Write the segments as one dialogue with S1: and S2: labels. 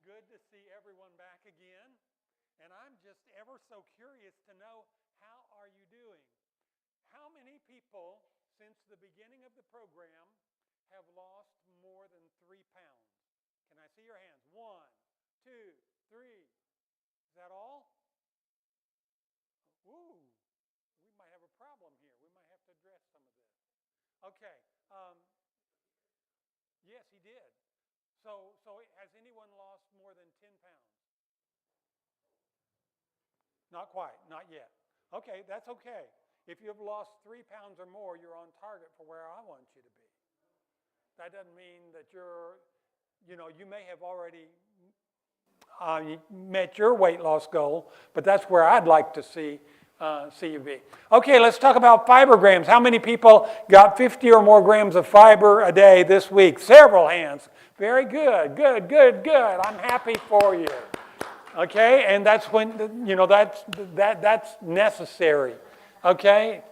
S1: good to see everyone back again. And I'm just ever so curious to know, how are you doing? How many people since the beginning of the program have lost more than 3 pounds? Can I see your hands? 1, 2, 3. Is that all? Ooh, we might have a problem here. We might have to address some of this. Okay. Yes, he did. So has anyone lost more than 10 pounds? Not quite, not yet. Okay, that's okay. If you've lost 3 pounds or more, you're on target for where I want you to be. That doesn't mean that you may have already met your weight loss goal, but that's where I'd like to see you be. Okay, let's talk about fiber grams. How many people got 50 or more grams of fiber a day this week? Several hands. Very good, good, good, good. I'm happy for you. Okay, and that's when that's necessary. Okay,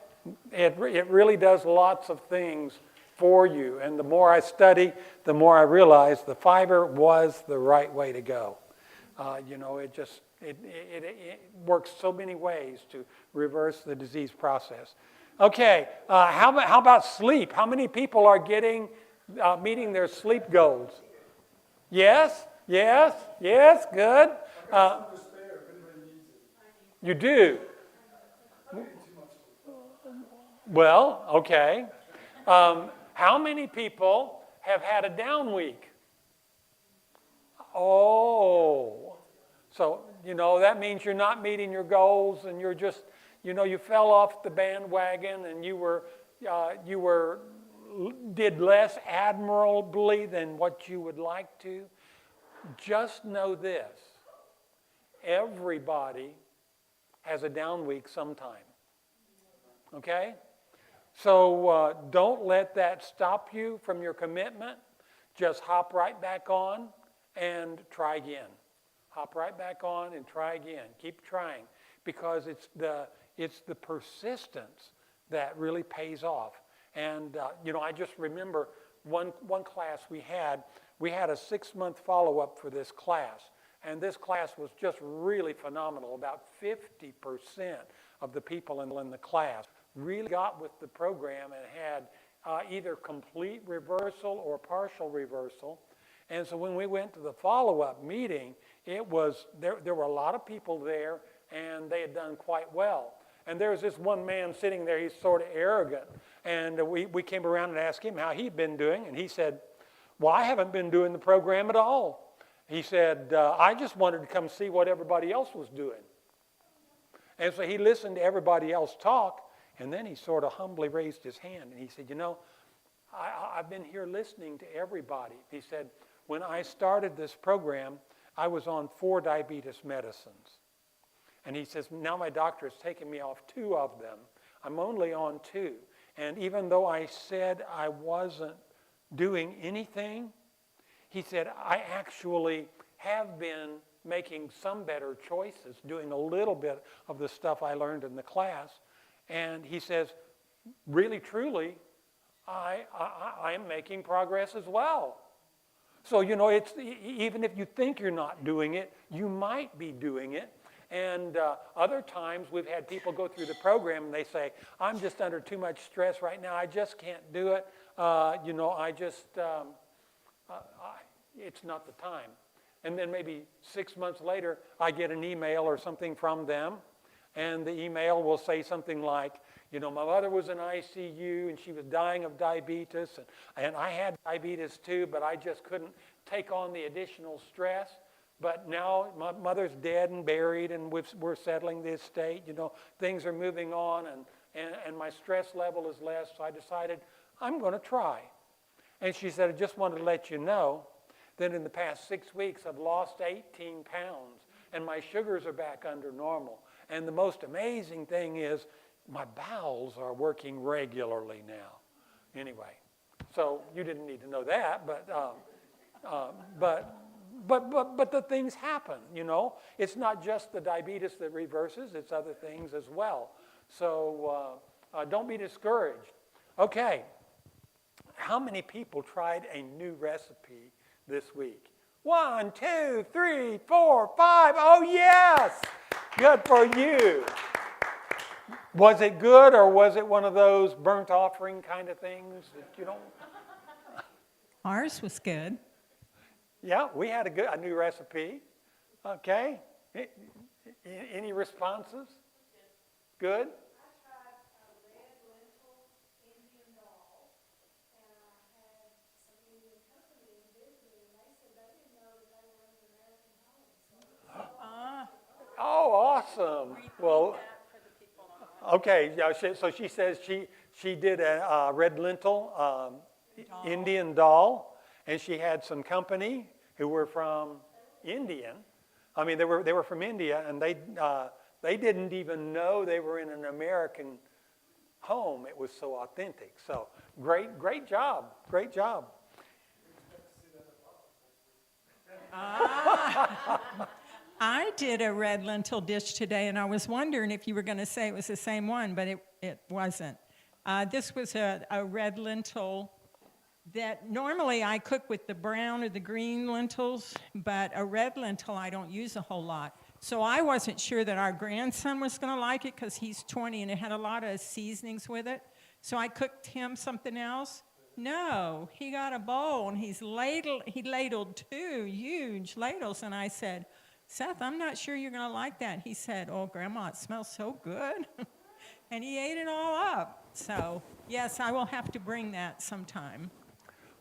S1: it really does lots of things for you. And the more I study, the more I realize the fiber was the right way to go. It works so many ways to reverse the disease process. Okay, how about sleep? How many people are meeting their sleep goals? Yes, good. You do. Well, okay. How many people have had a down week? Oh, so that means you're not meeting your goals, and you're just you fell off the bandwagon, and you did less admirably than what you would like to. Just know this: everybody has a down week sometime. Okay? So don't let that stop you from your commitment. Just hop right back on and try again. Hop right back on and try again. Keep trying, because it's the persistence that really pays off. And I just remember one class we had a 6-month follow-up for this class. And this class was just really phenomenal. About 50% of the people in the class really got with the program and had either complete reversal or partial reversal. And so when we went to the follow-up meeting, there were a lot of people there, and they had done quite well. And there was this one man sitting there. He's sort of arrogant. And we came around and asked him how he'd been doing. And he said, well, I haven't been doing the program at all. He said, I just wanted to come see what everybody else was doing. And so he listened to everybody else talk, and then he sort of humbly raised his hand. And he said, I've been here listening to everybody. He said, when I started this program, I was on 4 diabetes medicines. And he says, now my doctor has taken me off 2 of them. I'm only on 2. And even though I said I wasn't doing anything, he said, I actually have been making some better choices, doing a little bit of the stuff I learned in the class. And he says, really, truly, I am making progress as well. So, it's even if you think you're not doing it, you might be doing it. And other times we've had people go through the program and they say, I'm just under too much stress right now. I just can't do it. It's not the time. And then maybe 6 months later, I get an email or something from them, and the email will say something like, my mother was in ICU and she was dying of diabetes, and I had diabetes too, but I just couldn't take on the additional stress. But now my mother's dead and buried, and we're settling the estate. Things are moving on, and my stress level is less, so I decided I'm going to try. And she said, I just wanted to let you know that in the past 6 weeks, I've lost 18 pounds, and my sugars are back under normal. And the most amazing thing is my bowels are working regularly now. Anyway, so you didn't need to know that, but the things happen, It's not just the diabetes that reverses, it's other things as well. So don't be discouraged. Okay, how many people tried a new recipe this week? 1, 2, 3, 4, 5. Oh, yes. Good for you. Was it good, or was it one of those burnt offering kind of things that you don't?
S2: Ours was good.
S1: Yeah, we had a new recipe. Okay. Any responses? Good?
S3: I tried a red lentil Indian dal, and I had some Indian company visiting, and they said they didn't know that they were in an American home.
S1: Oh, awesome. Well, okay. Yeah, so she says she did a red lentil Indian dal, and she had some company who were from Indian. I mean, they were from India, and they didn't even know they were in an American home. It was so authentic. So great job.
S2: I did a red lentil dish today, and I was wondering if you were going to say it was the same one, but it wasn't. This was a red lentil that normally I cook with the brown or the green lentils, but a red lentil I don't use a whole lot. So I wasn't sure that our grandson was going to like it because he's 20 and it had a lot of seasonings with it. So I cooked him something else. No, he got a bowl and he ladled 2 huge ladles, and I said, Seth, I'm not sure you're going to like that. He said, oh, Grandma, it smells so good. And he ate it all up. So, yes, I will have to bring that sometime.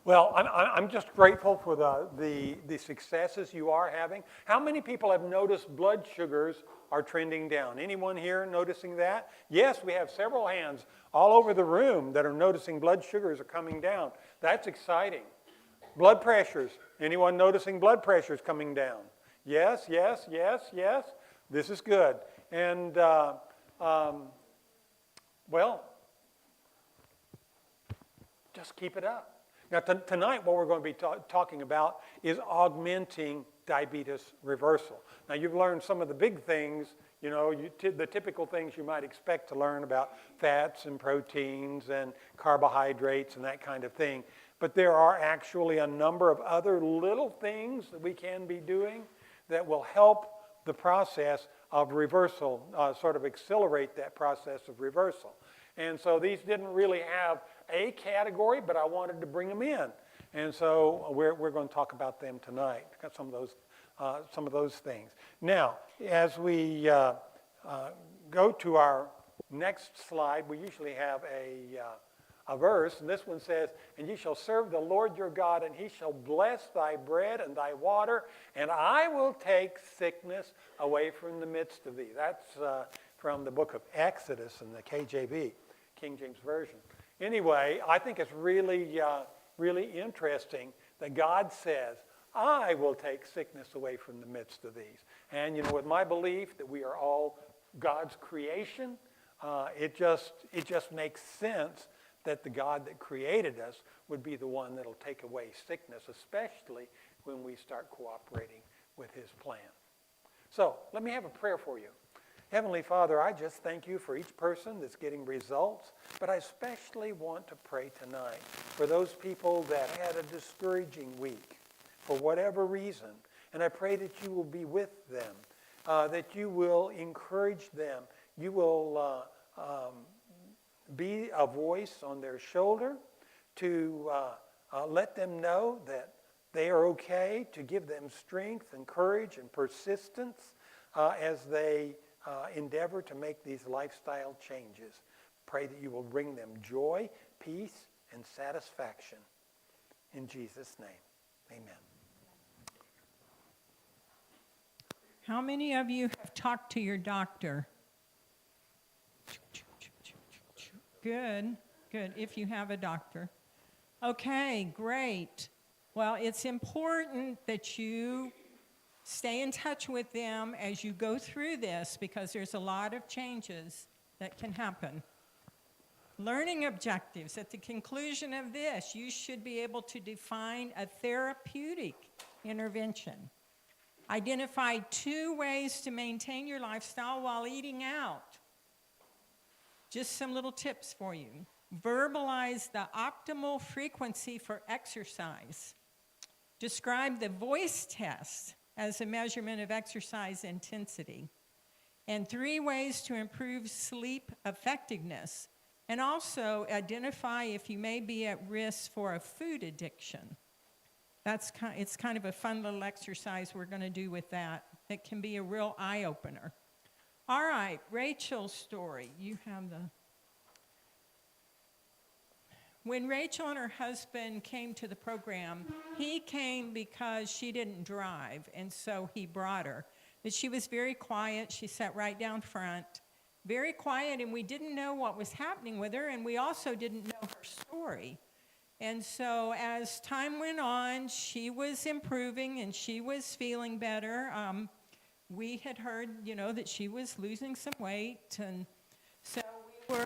S1: Well, I'm just grateful for the successes you are having. How many people have noticed blood sugars are trending down? Anyone here noticing that? Yes, we have several hands all over the room that are noticing blood sugars are coming down. That's exciting. Blood pressures. Anyone noticing blood pressures coming down? Yes. This is good. And, well, just keep it up. Now, tonight, what we're going to be talking about is augmenting diabetes reversal. Now, you've learned some of the big things, the typical things you might expect to learn about fats and proteins and carbohydrates and that kind of thing. But there are actually a number of other little things that we can be doing that will help the process of reversal, sort of accelerate that process of reversal. And so these didn't really have a category, but I wanted to bring them in. And so we're going to talk about them tonight, some of those things. Now, as we go to our next slide, we usually have a verse, and this one says, and ye shall serve the Lord your God, and he shall bless thy bread and thy water, and I will take sickness away from the midst of thee. That's from the book of Exodus in the KJV, King James Version. Anyway, I think it's really interesting that God says, I will take sickness away from the midst of these. And, with my belief that we are all God's creation, it just makes sense that the God that created us would be the one that'll take away sickness, especially when we start cooperating with his plan. So, let me have a prayer for you. Heavenly Father, I just thank you for each person that's getting results, but I especially want to pray tonight for those people that had a discouraging week for whatever reason. And I pray that you will be with them, that you will encourage them, you will be a voice on their shoulder to let them know that they are okay, to give them strength and courage and persistence as they endeavor to make these lifestyle changes. Pray that you will bring them joy, peace, and satisfaction. In Jesus' name, amen.
S2: How many of you have talked to your doctor? Good, if you have a doctor. Okay, great. Well, it's important that you stay in touch with them as you go through this because there's a lot of changes that can happen. Learning objectives. At the conclusion of this, you should be able to define a therapeutic intervention. Identify 2 ways to maintain your lifestyle while eating out. Just some little tips for you. Verbalize the optimal frequency for exercise. described the voice test as a measurement of exercise intensity, and 3 ways to improve sleep effectiveness, and also identify if you may be at risk for a food addiction. It's kind of a fun little exercise we're going to do with that. It can be a real eye-opener. All right, Rachel's story. You have the... When Rachel and her husband came to the program, he came because she didn't drive, and so he brought her. But she was very quiet. She sat right down front, very quiet, and we didn't know what was happening with her, and we also didn't know her story. And so as time went on, she was improving, and she was feeling better. We had heard, that she was losing some weight, and so we were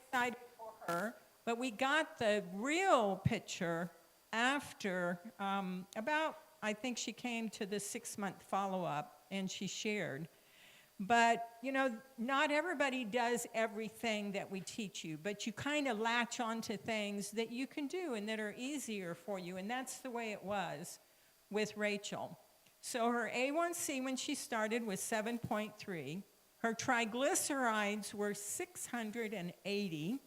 S2: excited for her. But we got the real picture after I think she came to the 6-month follow-up, and she shared. But, not everybody does everything that we teach you, but you kind of latch onto things that you can do and that are easier for you, and that's the way it was with Rachel. So her A1C when she started was 7.3. Her triglycerides were 680.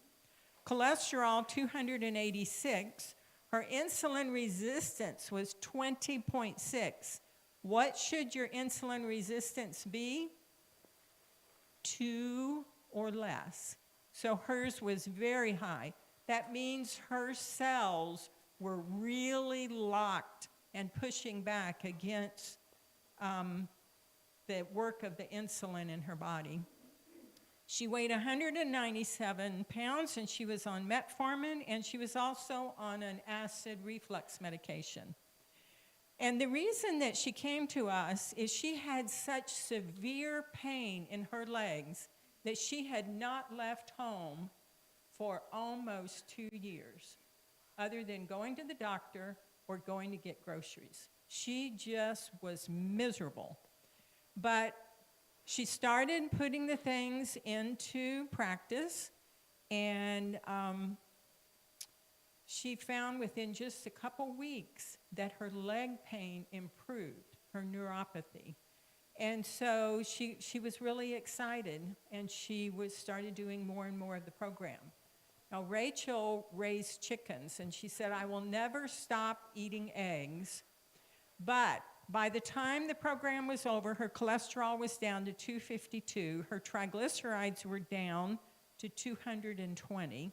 S2: Cholesterol, 286. Her insulin resistance was 20.6. What should your insulin resistance be? 2 or less. So hers was very high. That means her cells were really locked and pushing back against the work of the insulin in her body. She weighed 197 pounds, and she was on metformin, and she was also on an acid reflux medication. And the reason that she came to us is she had such severe pain in her legs that she had not left home for almost 2 years, other than going to the doctor or going to get groceries. She just was miserable. But she started putting the things into practice, and she found within just a couple weeks that her leg pain improved, her neuropathy. And so she was really excited, and she started doing more and more of the program. Now, Rachel raised chickens, and she said, I will never stop eating eggs, but by the time the program was over, her cholesterol was down to 252. Her triglycerides were down to 220.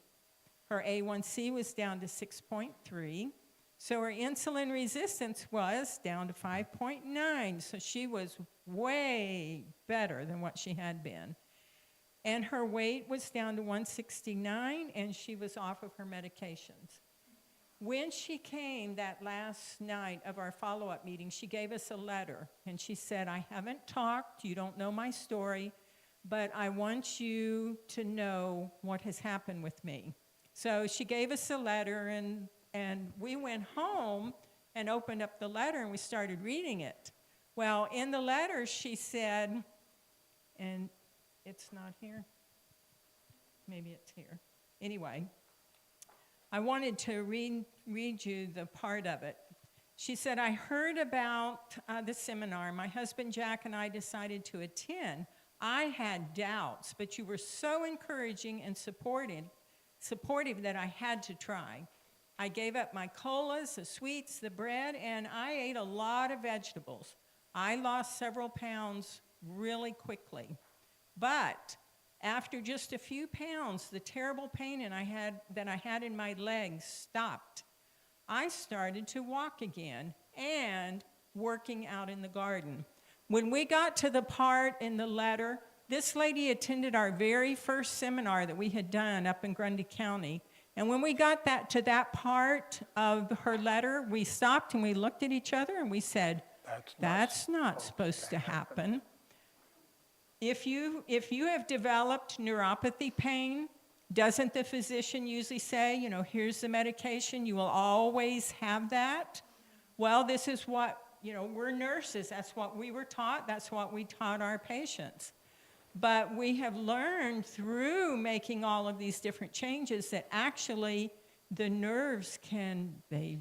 S2: Her A1C was down to 6.3. So her insulin resistance was down to 5.9. So she was way better than what she had been. And her weight was down to 169, and she was off of her medications. When she came that last night of our follow-up meeting, she gave us a letter, and she said, I haven't talked, you don't know my story, but I want you to know what has happened with me. So she gave us a letter, and we went home and opened up the letter, and we started reading it. Well, in the letter, she said, and it's not here. Maybe it's here. Anyway, I wanted to read you the part of it. She said, I heard about the seminar. My husband Jack and I decided to attend. I had doubts, but you were so encouraging and supportive that I had to try. I gave up my colas, the sweets, the bread, and I ate a lot of vegetables. I lost several pounds really quickly. But after just a few pounds, the terrible pain that I had in my legs stopped. I started to walk again and working out in the garden. When we got to the part in the letter, this lady attended our very first seminar that we had done up in Grundy County. And when we got to that part of her letter, we stopped and we looked at each other and we said, that's not supposed to happen. If you have developed neuropathy pain, doesn't the physician usually say, here's the medication, you will always have that? Well, this is what, we're nurses. That's what we were taught. That's what we taught our patients. But we have learned through making all of these different changes that actually the nerves they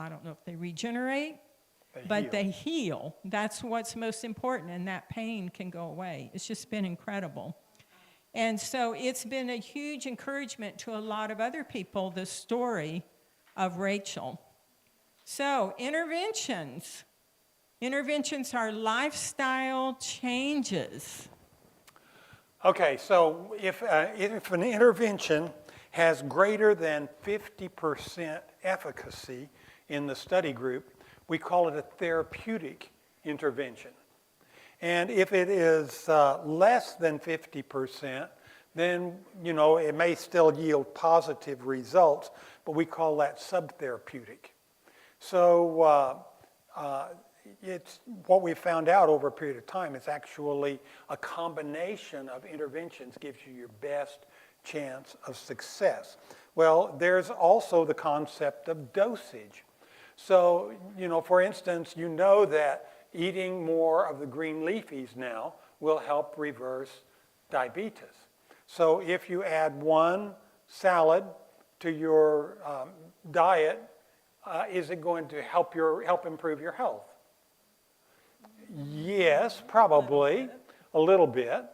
S2: I don't know if they regenerate,
S1: They
S2: but
S1: heal.
S2: they heal. That's what's most important, and that pain can go away. It's just been incredible. And so it's been a huge encouragement to a lot of other people, the story of Rachel. So interventions. Interventions are lifestyle changes.
S1: Okay, so if an intervention has greater than 50% efficacy in the study group, we call it a therapeutic intervention. And if it is less than 50%, then, it may still yield positive results, but we call that subtherapeutic. So it's what we found out over a period of time. It's actually a combination of interventions gives you your best chance of success. Well, there's also the concept of dosage. So, for instance, that eating more of the green leafies now will help reverse diabetes. So if you add one salad to your diet, is it going to help improve your health? Yes, probably, a little bit.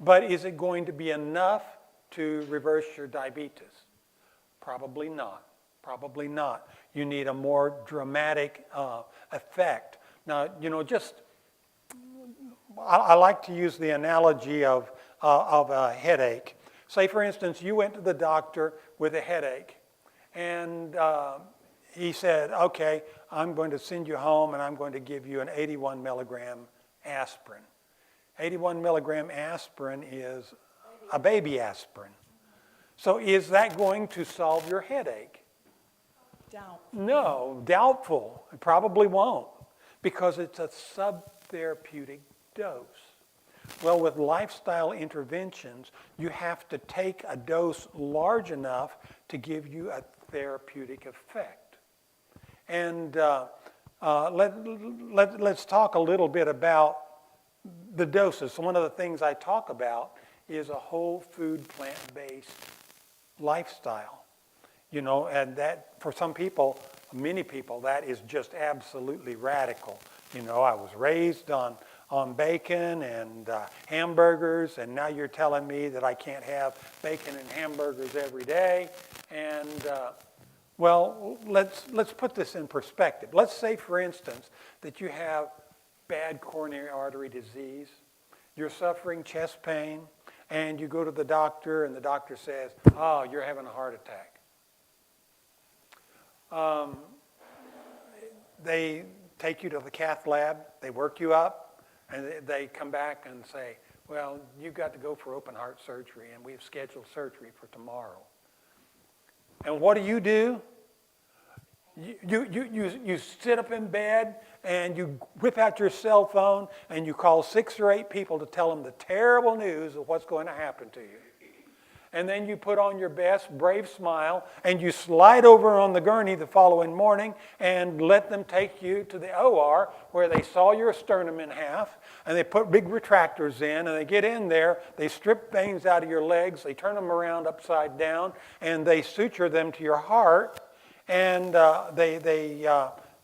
S1: But is it going to be enough to reverse your diabetes? Probably not. Probably not. You need a more dramatic effect. Now, I like to use the analogy of a headache. Say, for instance, you went to the doctor with a headache, and he said, okay, I'm going to send you home, and I'm going to give you an 81 milligram aspirin. 81 milligram aspirin is a baby aspirin. So is that going to solve your headache?
S2: Doubt.
S1: No, doubtful. It probably won't, because it's a subtherapeutic dose. Well, with lifestyle interventions, you have to take a dose large enough to give you a therapeutic effect. And let's talk a little bit about the doses. So one of the things I talk about is a whole food, plant-based lifestyle. And that, for some people, many people, that is just absolutely radical. I was raised on bacon and hamburgers, and now you're telling me that I can't have bacon and hamburgers every day. And well, let's put this in perspective. Let's say, for instance, that you have bad coronary artery disease. You're suffering chest pain, and you go to the doctor, and the doctor says, oh, you're having a heart attack. They take you to the cath lab, they work you up, and they come back and say, well, you've got to go for open heart surgery, and we've scheduled surgery for tomorrow. And what do? You sit up in bed, and you whip out your cell phone, and you call 6 or 8 people to tell them the terrible news of what's going to happen to you. And then you put on your best brave smile, and you slide over on the gurney the following morning and let them take you to the OR where they saw your sternum in half, and they put big retractors in, and they get in there, they strip veins out of your legs, they turn them around upside down, and they suture them to your heart, and they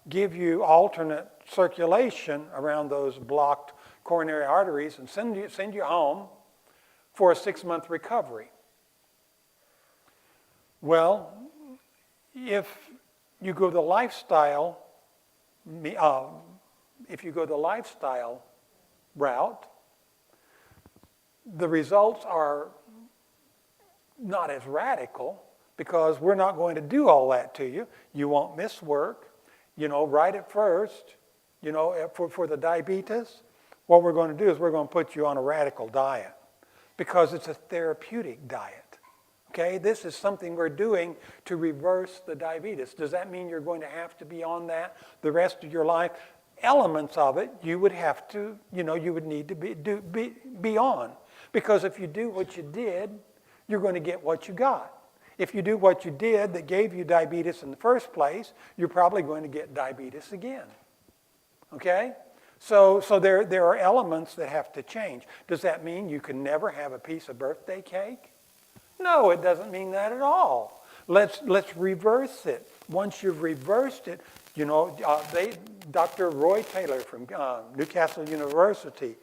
S1: give you alternate circulation around those blocked coronary arteries and send you home for a 6-month recovery. Well, if you go the lifestyle route, the results are not as radical, because we're not going to do all that to you. You won't miss work, right at first, for the diabetes. What we're going to do is we're going to put you on a radical diet, because it's a therapeutic diet. Okay, this is something we're doing to reverse the diabetes. Does that mean you're going to have to be on that the rest of your life? Elements of it you would have to, you would need to be on. Because if you do what you did, you're going to get what you got. If you do what you did that gave you diabetes in the first place, you're probably going to get diabetes again. Okay? So there are elements that have to change. Does that mean you can never have a piece of birthday cake? No, it doesn't mean that at all. Let's reverse it. Once you've reversed it, Dr. Roy Taylor from Newcastle University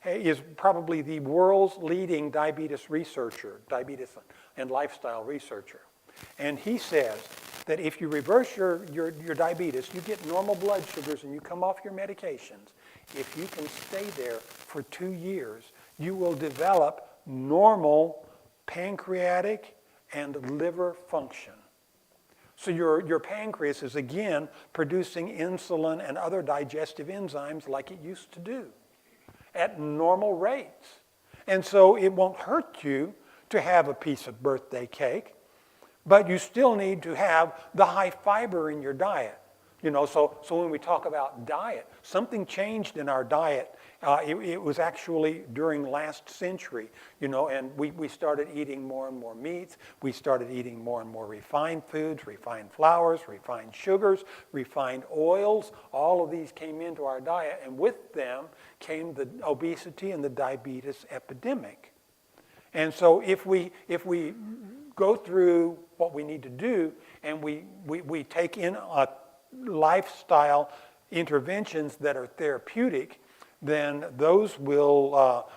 S1: is probably the world's leading diabetes researcher, diabetes and lifestyle researcher. And he says that if you reverse your diabetes, you get normal blood sugars and you come off your medications. If you can stay there for 2 years, you will develop normal pancreatic and liver function. So your pancreas is again producing insulin and other digestive enzymes like it used to do at normal rates. And so it won't hurt you to have a piece of birthday cake, but you still need to have the high fiber in your diet. So when we talk about diet, something changed in our diet. It was actually during last century, and we started eating more and more meats. We started eating more and more refined foods, refined flours, refined sugars, refined oils. All of these came into our diet, and with them came the obesity and the diabetes epidemic. And so if we go through what we need to do and we take in a lifestyle interventions that are therapeutic, then those will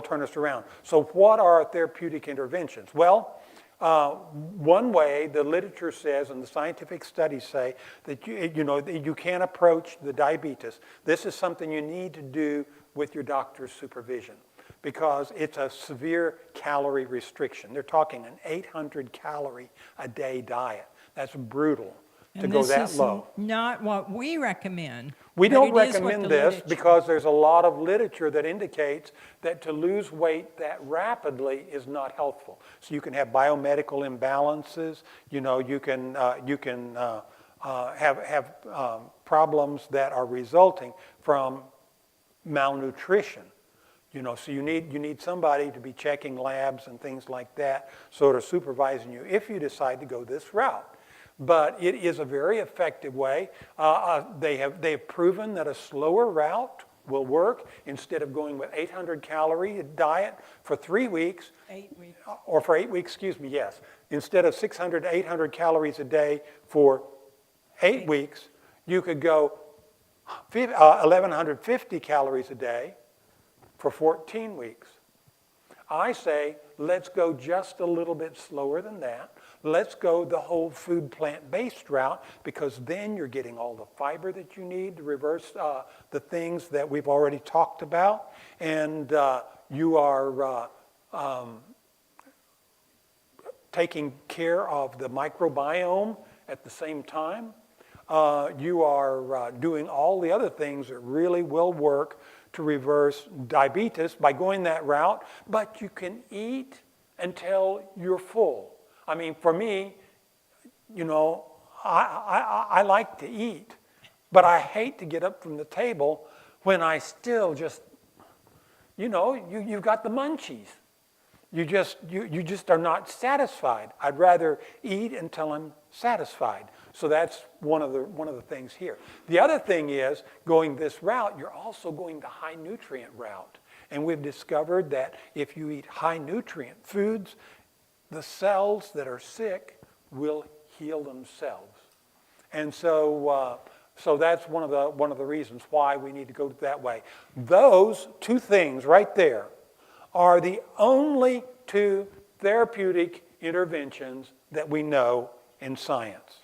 S1: turn us around. So what are therapeutic interventions? Well, one way the literature says and the scientific studies say that you can approach the diabetes. This is something you need to do with your doctor's supervision because it's a severe calorie restriction. They're talking an 800 calorie a day diet. That's brutal. To go that low.
S2: And this is not what we recommend.
S1: We
S2: but
S1: don't
S2: it is what
S1: recommend
S2: the
S1: this
S2: literature-
S1: because there's a lot of literature that indicates that to lose weight that rapidly is not healthful. So you can have biomedical imbalances. You can have problems that are resulting from malnutrition. So you need somebody to be checking labs and things like that, sort of supervising you if you decide to go this route. But it is a very effective way. They have proven that a slower route will work instead of going with 800 calorie diet for 3 weeks.
S2: 8 weeks.
S1: Or for 8 weeks, excuse me, yes. Instead of 600 to 800 calories a day for 8 weeks, you could go 1,150 calories a day for 14 weeks. I say, let's go just a little bit slower than that. Let's go the whole food plant-based route because then you're getting all the fiber that you need to reverse the things that we've already talked about. And you are taking care of the microbiome at the same time. You are doing all the other things that really will work to reverse diabetes by going that route, but you can eat until you're full. I mean, for me, I like to eat, but I hate to get up from the table when I still just, you've got the munchies. You just are not satisfied. I'd rather eat until I'm satisfied. So that's one of the things here. The other thing is, going this route, you're also going the high nutrient route. And we've discovered that if you eat high nutrient foods, the cells that are sick will heal themselves. And so that's one of the reasons why we need to go that way. Those two things right there are the only two therapeutic interventions that we know in science.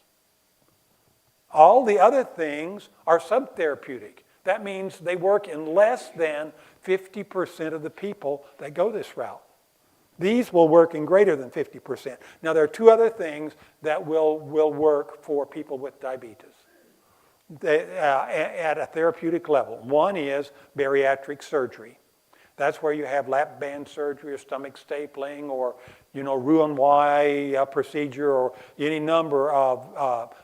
S1: All the other things are subtherapeutic. That means they work in less than 50% of the people that go this route. These will work in greater than 50%. Now, there are two other things that will work for people with diabetes at a therapeutic level. One is bariatric surgery. That's where you have lap band surgery or stomach stapling or, Roux-en-Y procedure or any number of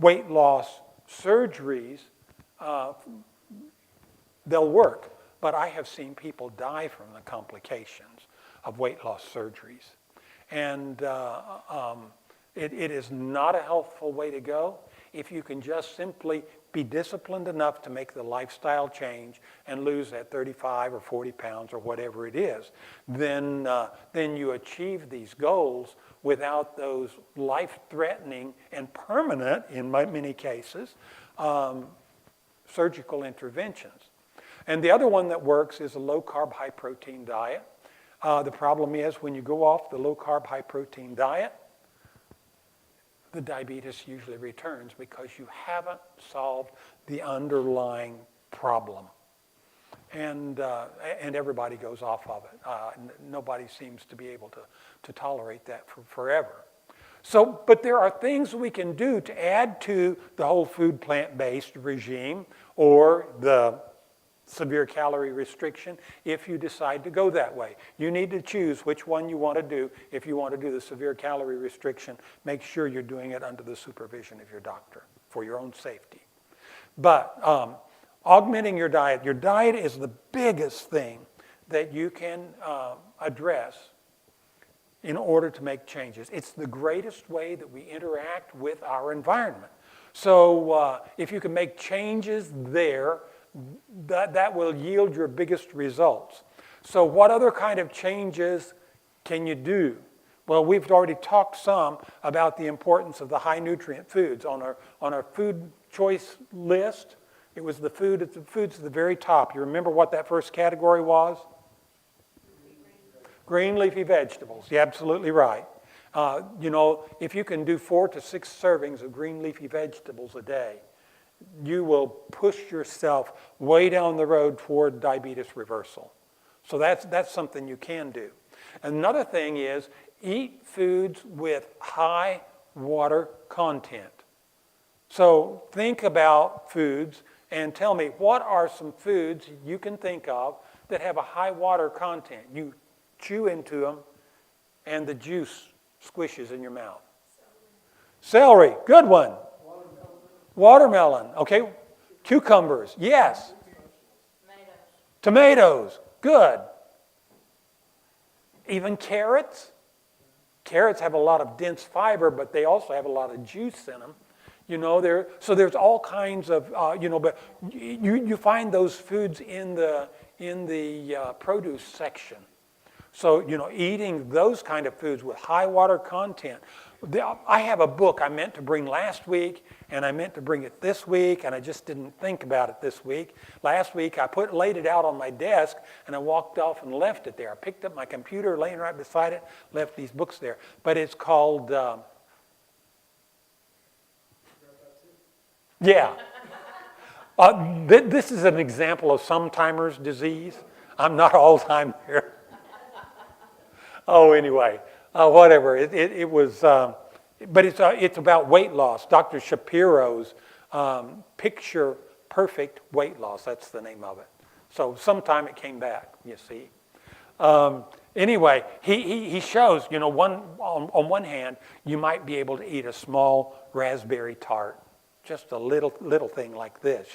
S1: weight loss surgeries. They'll work. But I have seen people die from the complications of weight loss surgeries. And it is not a healthful way to go. If you can just simply be disciplined enough to make the lifestyle change and lose that 35 or 40 pounds or whatever it is, then you achieve these goals without those life-threatening and permanent, in many cases, surgical interventions. And the other one that works is a low-carb, high-protein diet. The problem is when you go off the low-carb, high-protein diet, the diabetes usually returns because you haven't solved the underlying problem. And everybody goes off of it. Nobody seems to be able to tolerate that for forever. So, but there are things we can do to add to the whole food plant-based regime or the severe calorie restriction if you decide to go that way. You need to choose which one you want to do. If you want to do the severe calorie restriction, make sure you're doing it under the supervision of your doctor for your own safety. But augmenting your diet is the biggest thing that you can address in order to make changes. It's the greatest way that we interact with our environment. So if you can make changes there, that will yield your biggest results. So what other kind of changes can you do? Well, we've already talked some about the importance of the high nutrient foods. On our food choice list, it was the foods at the very top. You remember what that first category was? Green leafy vegetables. You're absolutely right. If you can do 4 to 6 servings of green leafy vegetables a day, you will push yourself way down the road toward diabetes reversal. So that's something you can do. Another thing is eat foods with high water content. So think about foods and tell me, what are some foods you can think of that have a high water content? You chew into them and the juice squishes in your mouth. Celery, good one. Watermelon, okay. Cucumbers, yes. Tomatoes, good. Even carrots. Carrots have a lot of dense fiber, but they also have a lot of juice in them. So there's all kinds of, but you find those foods in the produce section. So, eating those kind of foods with high water content. I have a book I meant to bring last week, and I meant to bring it this week, and I just didn't think about it this week. Last week, I laid it out on my desk, and I walked off and left it there. I picked up my computer, laying right beside it, left these books there. But it's called, this is an example of sometimers disease. I'm not Alzheimer's. Anyway, whatever. It was, but it's about weight loss. Dr. Shapiro's Picture Perfect Weight Loss. That's the name of it. So sometime it came back, you see. Anyway, he shows, on one hand, you might be able to eat a small raspberry tart, just a little thing like this,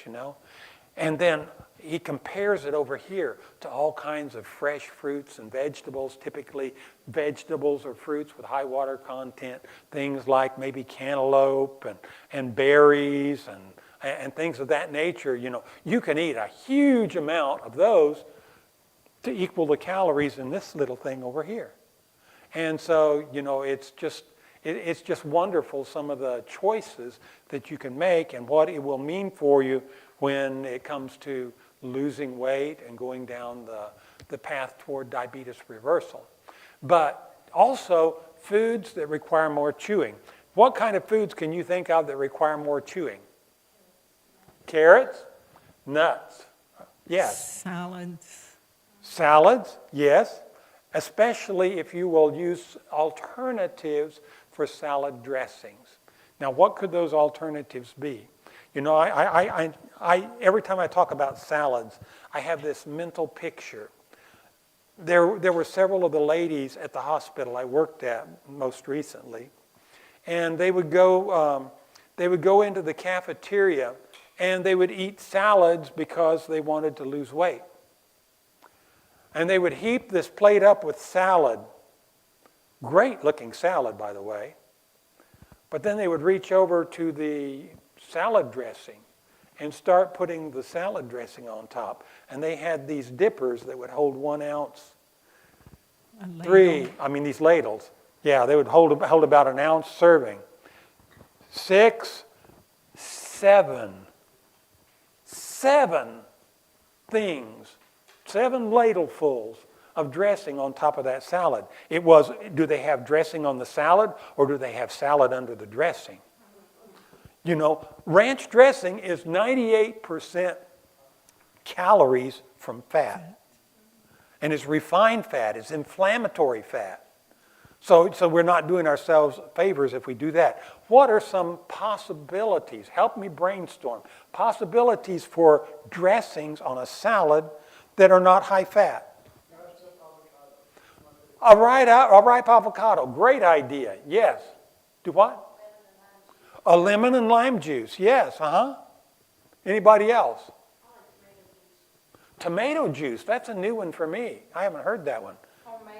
S1: And then he compares it over here to all kinds of fresh fruits and vegetables, typically vegetables or fruits with high water content, things like maybe cantaloupe and berries and things of that nature. You can eat a huge amount of those to equal the calories in this little thing over here. And so, it's just wonderful, some of the choices that you can make and what it will mean for you when it comes to losing weight and going down the path toward diabetes reversal. But also foods that require more chewing. What kind of foods can you think of that require more chewing? Carrots? Nuts? Yes. Salads, yes. Especially if you will use alternatives for salad dressings. Now, what could those alternatives be? Every time I talk about salads, I have this mental picture. There were several of the ladies at the hospital I worked at most recently, and they would go into the cafeteria and they would eat salads because they wanted to lose weight. And they would heap this plate up with salad. Great looking salad, by the way. But then they would reach over to the salad dressing and start putting the salad dressing on top. And they had these dippers that would hold 1 ounce,
S2: A ladle.
S1: these ladles. Yeah, they would hold about an ounce serving. 6, 7 things, 7 ladlefuls of dressing on top of that salad. It was, do they have dressing on the salad or do they have salad under the dressing? You know, ranch dressing is 98% calories from fat. And it's refined fat, it's inflammatory fat. So we're not doing ourselves favors if we do that. What are some possibilities? Help me brainstorm. Possibilities for dressings on a salad that are not high fat. A ripe avocado, great idea, yes. Do what? A lemon and lime juice, yes, Anybody else? Tomato juice, that's a new one for me. I haven't heard that one,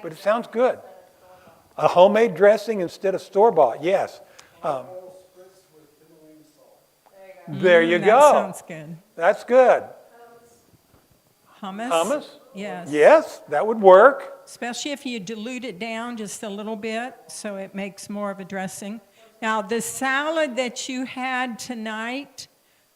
S1: but it sounds good. A homemade dressing instead of store-bought, yes. There you go.
S2: That sounds good.
S1: That's good.
S2: Hummus?
S1: Hummus?
S2: Yes.
S1: Yes, that would work.
S2: Especially if you dilute it down just a little bit so it makes more of a dressing. Now, the salad that you had tonight,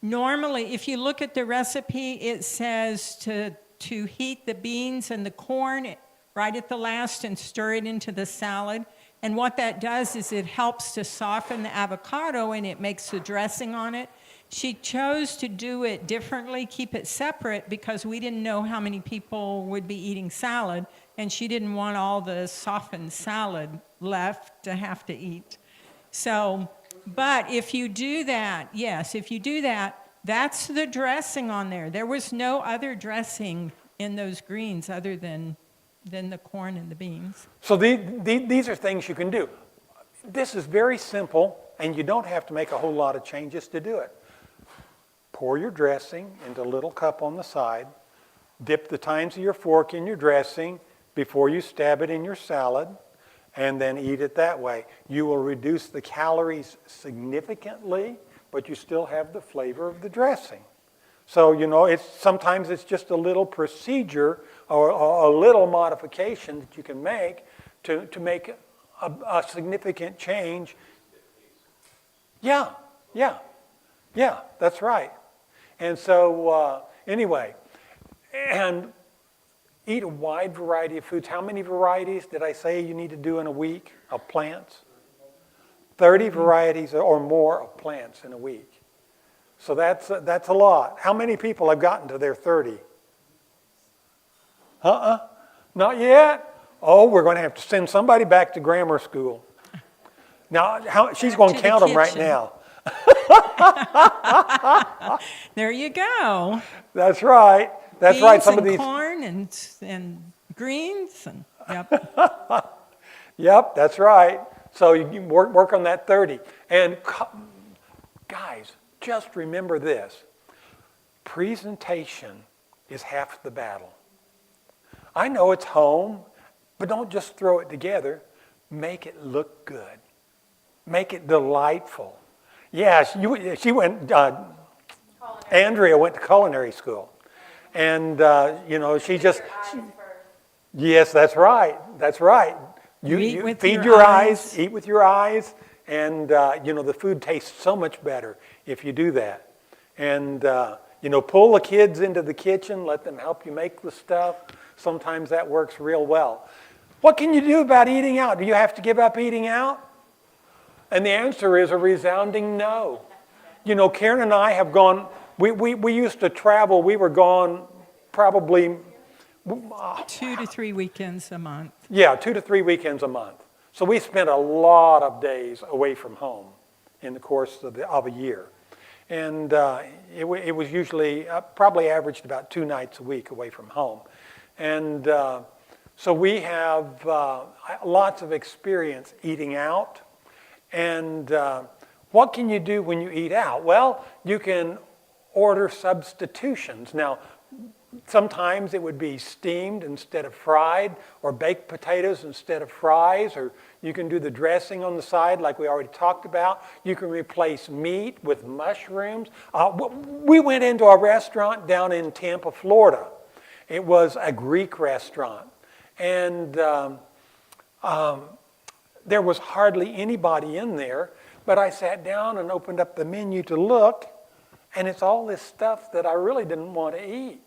S2: normally, if you look at the recipe, it says to heat the beans and the corn right at the last and stir it into the salad. And what that does is it helps to soften the avocado and it makes the dressing on it. She chose to do it differently, keep it separate, because we didn't know how many people would be eating salad, and she didn't want all the softened salad left to have to eat. So, but if you do that, yes, if you do that, that's the dressing on there. There was no other dressing in those greens other than the corn and the beans.
S1: So these are things you can do. This is very simple, and you don't have to make a whole lot of changes to do it. Pour your dressing into a little cup on the side. Dip the tines of your fork in your dressing before you stab it in your salad, and then eat it that way. You will reduce the calories significantly, but you still have the flavor of the dressing. So, you know, sometimes it's just a little procedure or a little modification that you can make to make a significant change. Yeah, that's right. And so, anyway, and eat a wide variety of foods. How many varieties did I say you need to do in a week of plants? 30 varieties or more of plants in a week. So that's a lot. How many people have gotten to their 30? Not yet? Oh, we're going to have to send somebody back to grammar school. Now, she's going to count them right now.
S2: There you go.
S1: That's right. That's
S2: Beans
S1: right. Some
S2: and
S1: of these
S2: corn and greens and yep.
S1: Yep, that's right. So you can work on that 30. And guys, just remember this. Presentation is half the battle. I know it's home, but don't just throw it together. Make it look good. Make it delightful. Yeah, she went, Andrea went to culinary school. And, she just... Yes, that's right. That's right. You feed your eyes, eat with your eyes, and, the food tastes so much better if you do that. And, pull the kids into the kitchen, let them help you make the stuff. Sometimes that works real well. What can you do about eating out? Do you have to give up eating out? And the answer is a resounding no. Karen and I have gone, we used to travel, we were gone probably...
S2: 2 to 3 weekends a month.
S1: Yeah, 2 to 3 weekends a month. So we spent a lot of days away from home in the course of a year. And it was usually, probably averaged about 2 nights a week away from home. And so we have lots of experience eating out. And what can you do when you eat out? Well, you can order substitutions. Now, Sometimes it would be steamed instead of fried, or baked potatoes instead of fries, or you can do the dressing on the side like we already talked about. You can replace meat with mushrooms. We went into a restaurant down in Tampa, Florida. It was a Greek restaurant. And there was hardly anybody in there, but I sat down and opened up the menu to look, and it's all this stuff that I really didn't want to eat.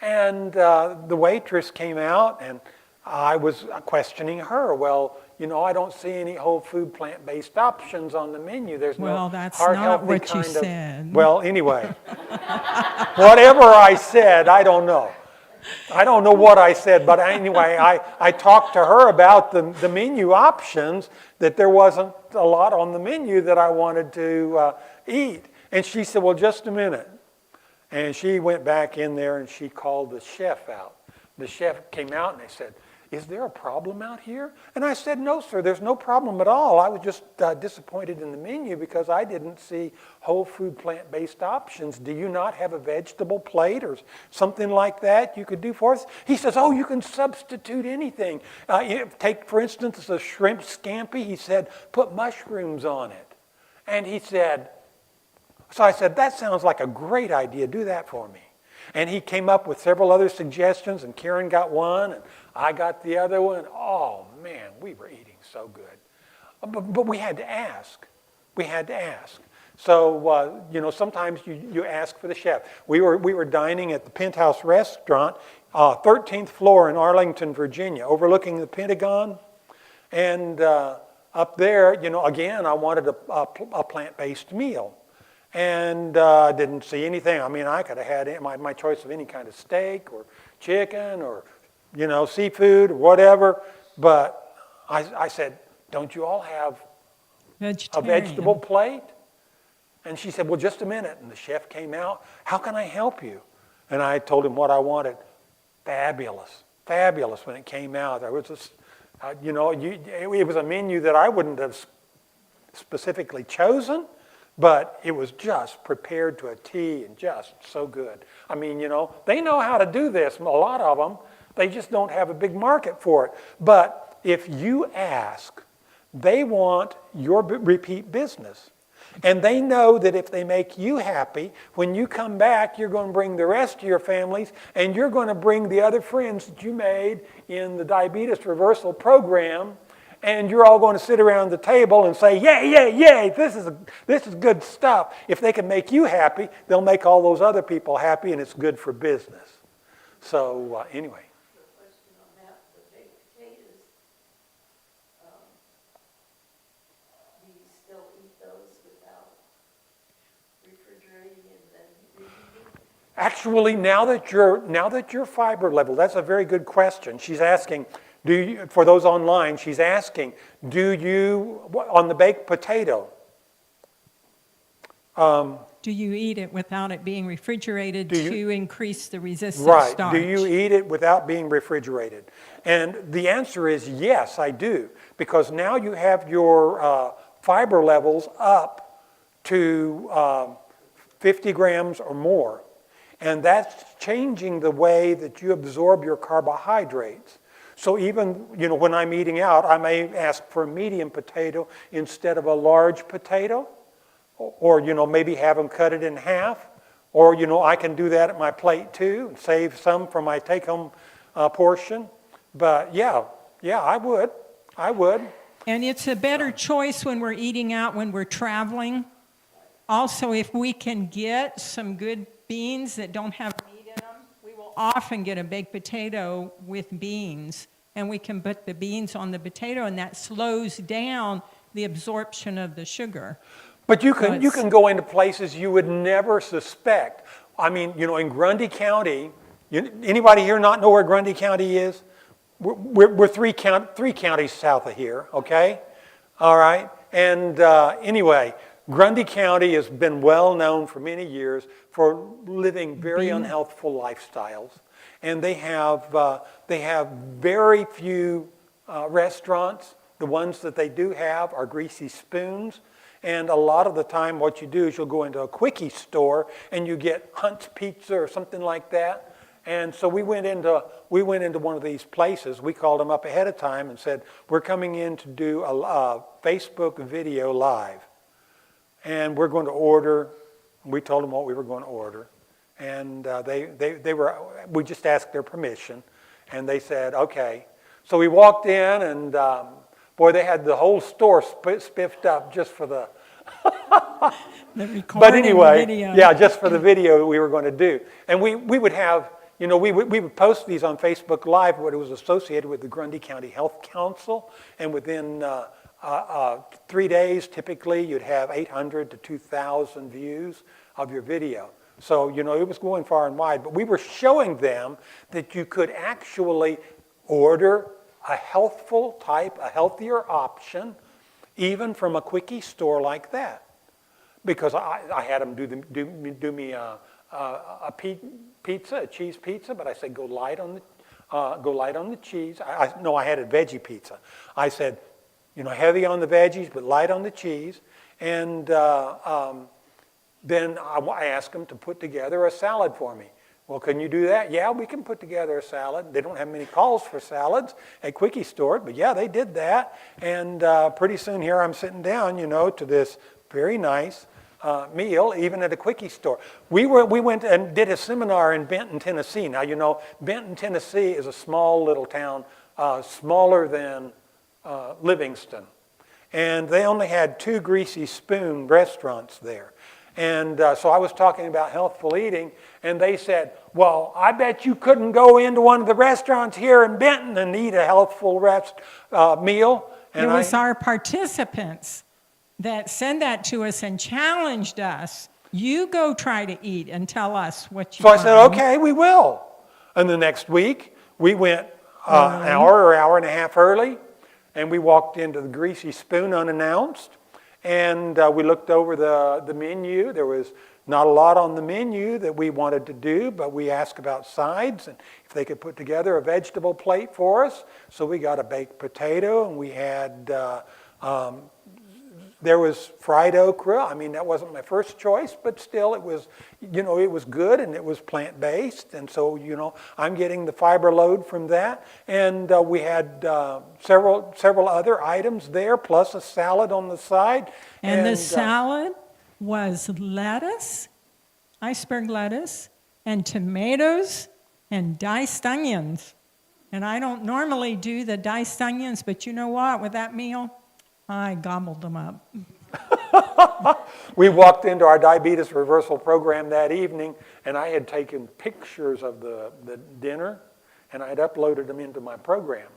S1: And the waitress came out, and I was questioning her. Well, I don't see any whole food plant-based options on the menu. There's no
S2: that's
S1: heart
S2: not
S1: healthy
S2: what you
S1: kind of.
S2: said.
S1: Well, anyway, whatever I said, I don't know. I don't know what I said, but anyway, I talked to her about the menu options, that there wasn't a lot on the menu that I wanted to eat. And she said, well, just a minute. And she went back in there and she called the chef out. The chef came out and they said, is there a problem out here? And I said, no, sir, there's no problem at all. I was just disappointed in the menu because I didn't see whole food plant-based options. Do you not have a vegetable plate or something like that you could do for us? He says, oh, you can substitute anything. Take, for instance, a shrimp scampi. He said, put mushrooms on it. And he said, so I said, that sounds like a great idea. Do that for me. And he came up with several other suggestions, and Karen got one, and I got the other one. Oh, man, we were eating so good. But we had to ask. We had to ask. So, sometimes you ask for the chef. We were dining at the Penthouse Restaurant, 13th floor in Arlington, Virginia, overlooking the Pentagon. And up there, again, I wanted a plant-based meal. And didn't see anything. I mean, I could have had my choice of any kind of steak or chicken or, seafood or whatever. But I said, don't you all have a vegetable plate? And she said, well, just a minute. And the chef came out. How can I help you? And I told him what I wanted. Fabulous. Fabulous when it came out. There was this, it was a menu that I wouldn't have specifically chosen. But it was just prepared to a T and just so good. I mean, they know how to do this, a lot of them. They just don't have a big market for it. But if you ask, they want your repeat business. And they know that if they make you happy, when you come back, you're going to bring the rest of your families, and you're going to bring the other friends that you made in the diabetes reversal program. And you're all going to sit around the table and say, yay, yay, yay, this is good stuff. If they can make you happy, they'll make all those other people happy, and it's good for business. So anyway.
S4: A question on that, the baked potatoes, do you still eat those without refrigerating and then reheating?
S1: Actually, now that your fiber level, that's a very good question. She's asking, for those online, she's asking, on the baked potato,
S2: do you eat it without it being refrigerated to increase the resistance
S1: right,
S2: starch?
S1: do you eat it without being refrigerated? And the answer is yes, I do. Because now you have your fiber levels up to 50 grams or more. And that's changing the way that you absorb your carbohydrates. So even, when I'm eating out, I may ask for a medium potato instead of a large potato. Or, maybe have them cut it in half. Or, I can do that at my plate too and save some for my take-home portion. But yeah, I would.
S2: And it's a better choice when we're eating out, when we're traveling. Also, if we can get some good beans that don't have meat in them, we will often get a baked potato with beans, and we can put the beans on the potato, and that slows down the absorption of the sugar.
S1: But you can go into places you would never suspect. I mean, in Grundy County, anybody here not know where Grundy County is? We're three counties south of here, okay? All right? And anyway, Grundy County has been well known for many years for living very unhealthful lifestyles. And they have very few restaurants. The ones that they do have are greasy spoons. And a lot of the time what you do is you'll go into a quickie store and you get Hunt's Pizza or something like that. And so we went into one of these places. We called them up ahead of time and said, we're coming in to do a Facebook video live. And we're going to order. We told them what we were going to order. And we just asked their permission. And they said, okay. So we walked in and boy, they had the whole store spiffed up just for the... But anyway,
S2: video.
S1: Yeah, just for the video that we were going to do. And we would have, we would post these on Facebook Live, but it was associated with the Grundy County Health Council. And within 3 days, typically, you'd have 800 to 2,000 views of your video. So, it was going far and wide. But we were showing them that you could actually order a healthier option, even from a quickie store like that. Because I had them do me a pizza, a cheese pizza, but I said go light on the cheese. I had a veggie pizza. I said, heavy on the veggies, but light on the cheese. And then I asked them to put together a salad for me. Well, can you do that? Yeah, we can put together a salad. They don't have many calls for salads at Quickie Store, but yeah, they did that. And pretty soon here I'm sitting down, to this very nice meal, even at a Quickie Store. We went and did a seminar in Benton, Tennessee. Now, Benton, Tennessee is a small little town, smaller than Livingston. And they only had 2 Greasy Spoon restaurants there. And so I was talking about healthful eating, and they said, well, I bet you couldn't go into one of the restaurants here in Benton and eat a healthful meal. And
S2: it was our participants that sent that to us and challenged us. You go try to eat and tell us what you
S1: So
S2: find.
S1: I said, okay, we will. And the next week, we went an hour and a half early, and we walked into the Greasy Spoon unannounced. And we looked over the menu. There was not a lot on the menu that we wanted to do, but we asked about sides and if they could put together a vegetable plate for us. So we got a baked potato, and we had, there was fried okra. I mean, that wasn't my first choice, but still it was, it was good and it was plant-based. And so, I'm getting the fiber load from that. And we had several other items there, plus a salad on the side.
S2: And the salad was lettuce, iceberg lettuce, and tomatoes, and diced onions. And I don't normally do the diced onions, but you know what? With that meal, I gobbled them up.
S1: We walked into our diabetes reversal program that evening, and I had taken pictures of the dinner, and I had uploaded them into my program.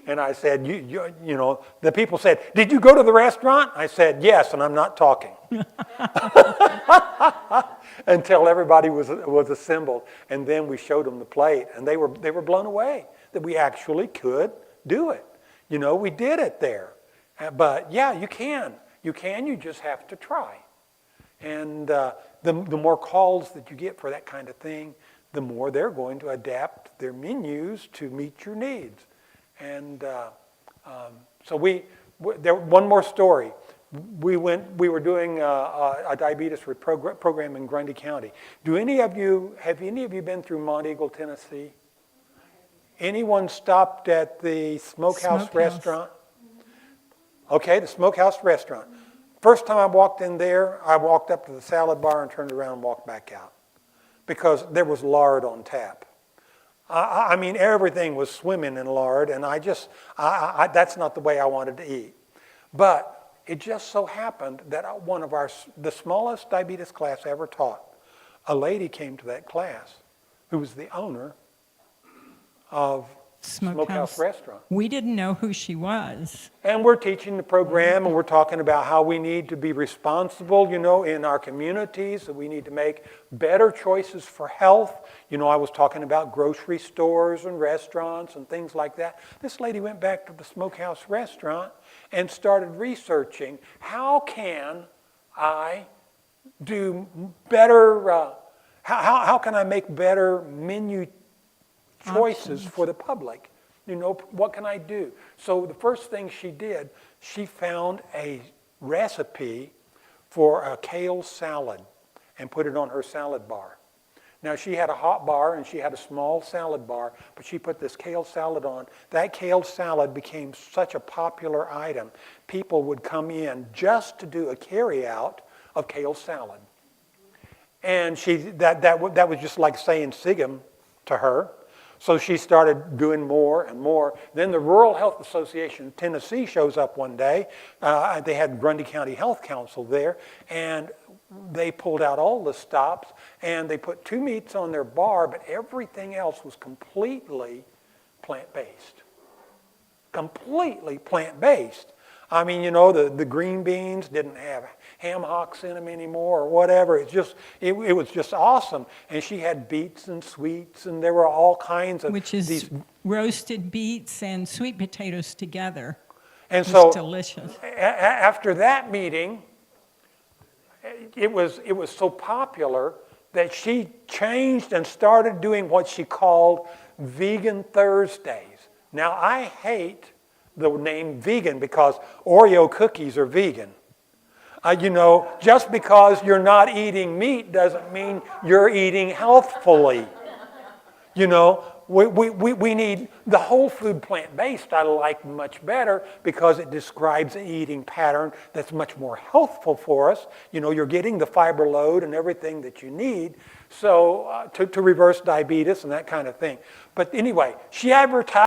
S1: And I said, the people said, did you go to the restaurant? I said, yes, and I'm not talking. Until everybody was assembled. And then we showed them the plate, and they were blown away that we actually could do it. We did it there. But yeah, you can. You just have to try. And the more calls that you get for that kind of thing, the more they're going to adapt their menus to meet your needs. And so one more story. We were doing a diabetes program in Grundy County. Have any of you been through Mont Eagle, Tennessee? Anyone stopped at the Smokehouse restaurant? Okay, the Smokehouse restaurant. First time I walked in there, I walked up to the salad bar and turned around and walked back out because there was lard on tap. I mean, everything was swimming in lard, and that's not the way I wanted to eat. But it just so happened that the smallest diabetes class I ever taught, a lady came to that class who was the owner of Smokehouse Restaurant.
S2: We didn't know who she was.
S1: And we're teaching the program, and we're talking about how we need to be responsible, in our communities, that we need to make better choices for health. I was talking about grocery stores and restaurants and things like that. This lady went back to the Smokehouse Restaurant and started researching, how can I do better, how can I make better menu choices for the public? What can I do? So the first thing she did, she found a recipe for a kale salad and put it on her salad bar. Now, she had a hot bar and she had a small salad bar, but she put this kale salad on. That kale salad became such a popular item. People would come in just to do a carry-out of kale salad. And that was just like saying Sigum to her. So she started doing more and more. Then the Rural Health Association of Tennessee shows up one day. They had Grundy County Health Council there, and they pulled out all the stops, and they put 2 meats on their bar, but everything else was completely plant-based. Completely plant-based. I mean, you know, the green beans didn't have ham hocks in them anymore or whatever. It was just awesome. And she had beets and sweets, and there were all kinds of
S2: Which is
S1: these.
S2: roasted beets and sweet potatoes together.
S1: And
S2: It's
S1: so
S2: delicious.
S1: after that meeting, it was so popular that she changed and started doing what she called Vegan Thursdays. Now, I hate the name vegan because Oreo cookies are vegan. You know, just because you're not eating meat doesn't mean you're eating healthfully. You know, we need the whole food plant-based. I like much better because it describes an eating pattern that's much more healthful for us. You know, you're getting the fiber load and everything that you need so to reverse diabetes and that kind of thing. But anyway, she advertised